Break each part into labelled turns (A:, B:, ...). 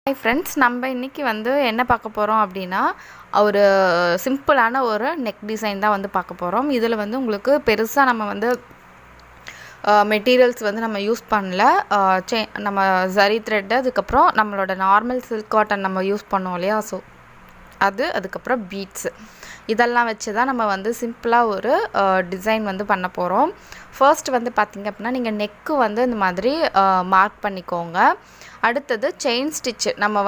A: Hi friends, நம்ம இன்றைக்கி என்ன பார்க்க போகிறோம் அப்படின்னா, ஒரு சிம்பிளான ஒரு நெக் டிசைன் தான் பார்க்க போகிறோம். இதில் உங்களுக்கு பெருசாக நம்ம மெட்டீரியல்ஸ் நம்ம யூஸ் பண்ணல. நம்ம ஜரி த்ரெட்டு, அதுக்கப்புறம் நம்மளோட நார்மல் சில்க் காட்டன் நம்ம யூஸ் பண்ணோம் இல்லையா, ஸோ அதுக்கப்புறம் பீட்ஸு இதெல்லாம் வச்சு தான் நம்ம சிம்பிளாக ஒரு டிசைன் பண்ண போகிறோம். ஃபர்ஸ்ட் பார்த்திங்க அப்படின்னா, நீங்கள் நெக்கு இந்த மாதிரி மார்க் பண்ணிக்கோங்க. அடுத்தது செயின் ஸ்டிச்சு நம்ம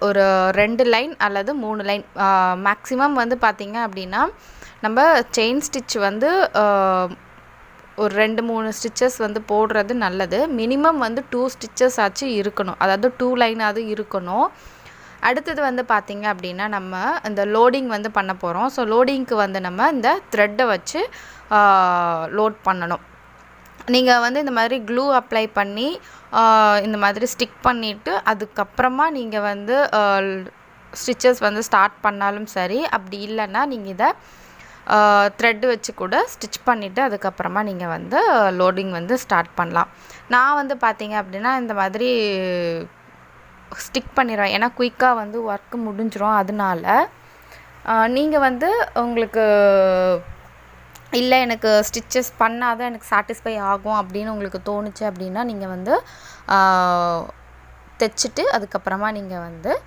A: ஒரு 2 லைன் அல்லது 3 லைன் மேக்ஸிமம் பார்த்திங்க அப்படின்னா, நம்ம செயின் ஸ்டிச் ஒரு 2-3 ஸ்டிச்சஸ் போடுறது நல்லது. மினிமம் 2 ஸ்டிச்சஸ் ஆச்சு இருக்கணும், அதாவது 2 லைனாவது இருக்கணும். அடுத்தது பார்த்திங்க அப்படின்னா, நம்ம இந்த லோடிங் பண்ண போகிறோம். ஸோ லோடிங்க்கு நம்ம இந்த த்ரெட்டை வச்சு லோட் பண்ணணும். நீங்கள் இந்த மாதிரி க்ளூ அப்ளை பண்ணி இந்த மாதிரி ஸ்டிக் பண்ணிவிட்டு அதுக்கப்புறமா நீங்கள் ஸ்டிச்சஸ் ஸ்டார்ட் பண்ணாலும் சரி, அப்படி இல்லைன்னா நீங்கள் இதை த்ரெட்டு வச்சு கூட ஸ்டிச் பண்ணிவிட்டு அதுக்கப்புறமா நீங்கள் லோடிங் ஸ்டார்ட் பண்ணலாம். நான் பார்த்தீங்க அப்படின்னா இந்த மாதிரி ஸ்டிக் பண்ணிடுவேன், ஏன்னா குயிக்காக ஒர்க்கு முடிஞ்சிடும். அதனால நீங்கள் உங்களுக்கு இல்லை எனக்கு ஸ்டிச்சஸ் பண்ணால் தான் எனக்கு சாட்டிஸ்ஃபை ஆகும் அப்படின்னு உங்களுக்கு தோணுச்சு அப்படின்னா, நீங்கள் தைச்சிட்டு அதுக்கப்புறமா நீங்கள்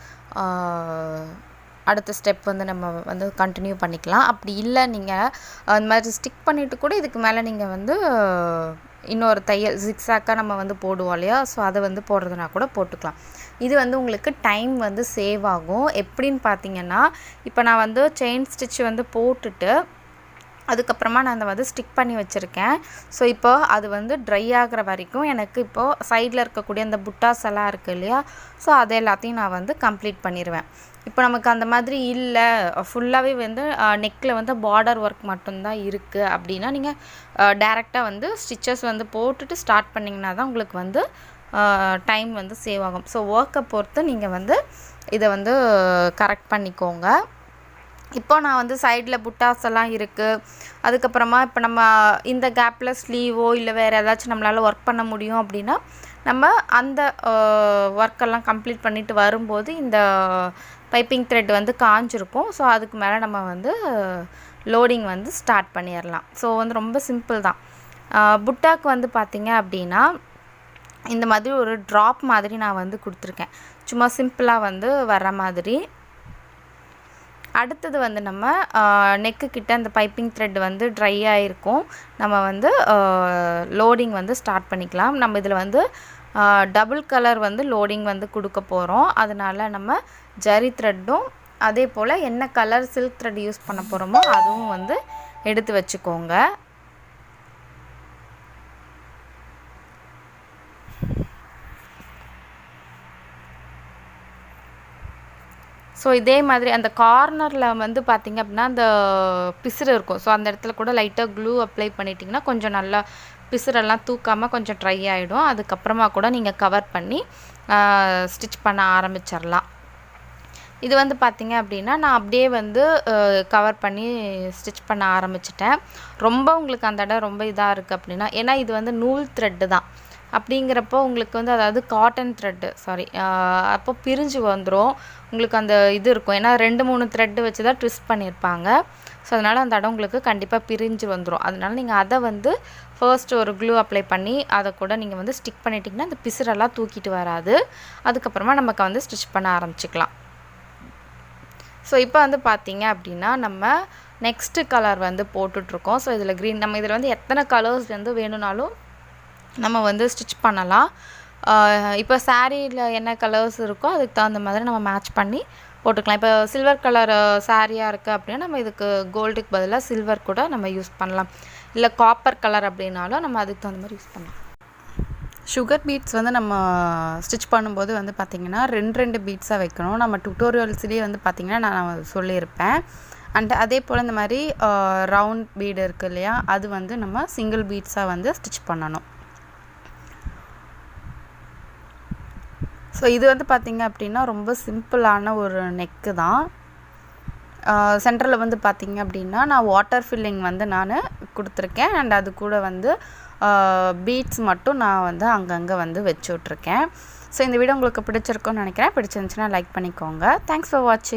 A: அடுத்த ஸ்டெப் நம்ம கண்டினியூ பண்ணிக்கலாம். அப்படி இல்லை நீங்கள் அந்த மாதிரி ஸ்டிக் பண்ணிவிட்டு கூட இதுக்கு மேலே நீங்கள் இன்னொரு தையல் ஜிக்ஸாக்காக நம்ம போடுவோம் இல்லையா, ஸோ அதை போடுறதுனா கூட போட்டுக்கலாம். இது உங்களுக்கு டைம் சேவ் ஆகும். எப்படின்னு பார்த்தீங்கன்னா, இப்போ நான் செயின் ஸ்டிச் போட்டுட்டு அதுக்கப்புறமா நான் அதை ஸ்டிக் பண்ணி வச்சுருக்கேன். ஸோ இப்போ அது ட்ரை ஆகிற வரைக்கும் எனக்கு இப்போது சைடில் இருக்கக்கூடிய அந்த புட்டாஸ் எல்லாம் இருக்குது இல்லையா, ஸோ அது எல்லாத்தையும் நான் கம்ப்ளீட் பண்ணிடுவேன். இப்போ நமக்கு அந்த மாதிரி இல்லை, ஃபுல்லாகவே நெக்கில் பார்டர் ஒர்க் மட்டும்தான் இருக்குது அப்படின்னா, நீங்கள் டேரெக்டாக ஸ்டிச்சஸ் போட்டுட்டு ஸ்டார்ட் பண்ணிங்கன்னா தான் உங்களுக்கு டைம் சேவ் ஆகும். ஸோ ஒர்க்கை பொறுத்து நீங்கள் இதை கரெக்ட் பண்ணிக்கோங்க. இப்போ நான் சைடில் புட்டாஸ் எல்லாம் இருக்குது. அதுக்கப்புறமா இப்போ நம்ம இந்த கேப்பில் ஸ்லீவோ இல்லை வேறு ஏதாச்சும் நம்மளால் ஒர்க் பண்ண முடியும் அப்படின்னா, நம்ம அந்த ஒர்க்கெல்லாம் கம்ப்ளீட் பண்ணிவிட்டு வரும்போது இந்த பைப்பிங் த்ரெட் காஞ்சிருக்கும். ஸோ அதுக்கு மேலே நம்ம லோடிங் ஸ்டார்ட் பண்ணிடலாம். ஸோ ரொம்ப சிம்பிள் தான். புட்டாக்கு பார்த்திங்க அப்படின்னா, இந்த மாதிரி ஒரு ட்ராப் மாதிரி நான் கொடுத்துருக்கேன், சும்மா சிம்பிளாக வர்ற மாதிரி. அடுத்தது நம்ம நெக்கு கிட்ட அந்த பைப்பிங் த்ரெட் ட்ரை ஆகிருக்கும். நம்ம லோடிங் ஸ்டார்ட் பண்ணிக்கலாம். நம்ம இதில் டபுள் கலர் லோடிங் கொடுக்க போகிறோம். அதனால் நம்ம ஜரி த்ரெட்டும் அதே போல் என்ன கலர் சில்க் த்ரெட் யூஸ் பண்ண போகிறோமோ அதுவும் எடுத்து வச்சுக்கோங்க. ஸோ இதே மாதிரி அந்த கார்னரில் பார்த்திங்க அப்படின்னா அந்த பிசுறு இருக்கும். ஸோ அந்த இடத்துல கூட லைட்டாக க்ளூ அப்ளை பண்ணிட்டிங்கன்னா கொஞ்சம் நல்லா பிசுறெல்லாம் தூக்காமல் கொஞ்சம் ட்ரை ஆகிடும். அதுக்கப்புறமா கூட நீங்கள் கவர் பண்ணி ஸ்டிச் பண்ண ஆரம்பிச்சிடலாம். இது பார்த்திங்க அப்படின்னா, நான் அப்படியே கவர் பண்ணி ஸ்டிச் பண்ண ஆரம்பிச்சிட்டேன். ரொம்ப உங்களுக்கு அந்த இடம் ரொம்ப இதாக இருக்குது அப்படின்னா, ஏன்னா இது நூல் த்ரெட்டு தான் அப்படிங்கிறப்போ உங்களுக்கு அதாவது காட்டன் த்ரெட்டு அப்போ பிரிஞ்சு வந்துடும். உங்களுக்கு அந்த இது இருக்கும், ஏன்னா 2-3 த்ரெட்டு வச்சு தான் ட்விஸ்ட் பண்ணியிருப்பாங்க. ஸோ அதனால் அந்த இடம் உங்களுக்கு கண்டிப்பாக பிரிஞ்சு வந்துடும். அதனால் நீங்கள் அதை ஃபர்ஸ்ட் ஒரு க்ளூ அப்ளை பண்ணி அதை கூட நீங்கள் ஸ்டிக் பண்ணிட்டிங்கன்னா அந்த பிசுரெல்லாம் தூக்கிட்டு வராது. அதுக்கப்புறமா நமக்கு ஸ்டிச் பண்ண ஆரம்பிச்சிக்கலாம். ஸோ இப்போ பார்த்திங்க அப்படின்னா, நம்ம நெக்ஸ்ட்டு கலர் போட்டுட்ருக்கோம். ஸோ இதில் க்ரீன், நம்ம இதில் எத்தனை கலர்ஸ் வேணும்னாலும் நம்ம ஸ்டிச் பண்ணலாம். இப்போ சாரியில் என்ன கலர்ஸ் இருக்கோ அதுக்கு தகுந்த மாதிரி நம்ம மேட்ச் பண்ணி போட்டுக்கலாம். இப்போ சில்வர் கலர் சாரியாக இருக்குது அப்படின்னா, நம்ம இதுக்கு கோல்டுக்கு பதிலாக சில்வர் கூட நம்ம யூஸ் பண்ணலாம். இல்லை காப்பர் கலர் அப்படின்னாலும் நம்ம அதுக்கு தகுந்த மாதிரி யூஸ் பண்ணலாம். சுகர் பீட்ஸ் நம்ம ஸ்டிச் பண்ணும்போது பார்த்திங்கன்னா 2 பீட்ஸாக வைக்கணும். நம்ம டுட்டோரியல்ஸ்லேயே பார்த்திங்கன்னா நான் சொல்லியிருப்பேன். அண்ட் அதே போல் இந்த மாதிரி ரவுண்ட் பீடு இருக்குது இல்லையா, அது நம்ம சிங்கிள் பீட்ஸாக ஸ்டிச் பண்ணணும். ஸோ இது பார்த்திங்க அப்படின்னா ரொம்ப சிம்பிளான ஒரு நெக்கு தான். சென்டரில் பார்த்திங்க அப்படின்னா நான் வாட்டர் ஃபில்லிங் நான் கொடுத்துருக்கேன். அண்ட் அது கூட பீட்ஸ் மட்டும் நான் அங்கங்கே வச்சு விட்ருக்கேன். ஸோ இந்த வீடியோ உங்களுக்கு பிடிச்சிருக்கும்னு நினைக்கிறேன். பிடிச்சிருந்துச்சுன்னா லைக் பண்ணிக்கோங்க. தேங்க்ஸ் ஃபார் வாட்சிங்.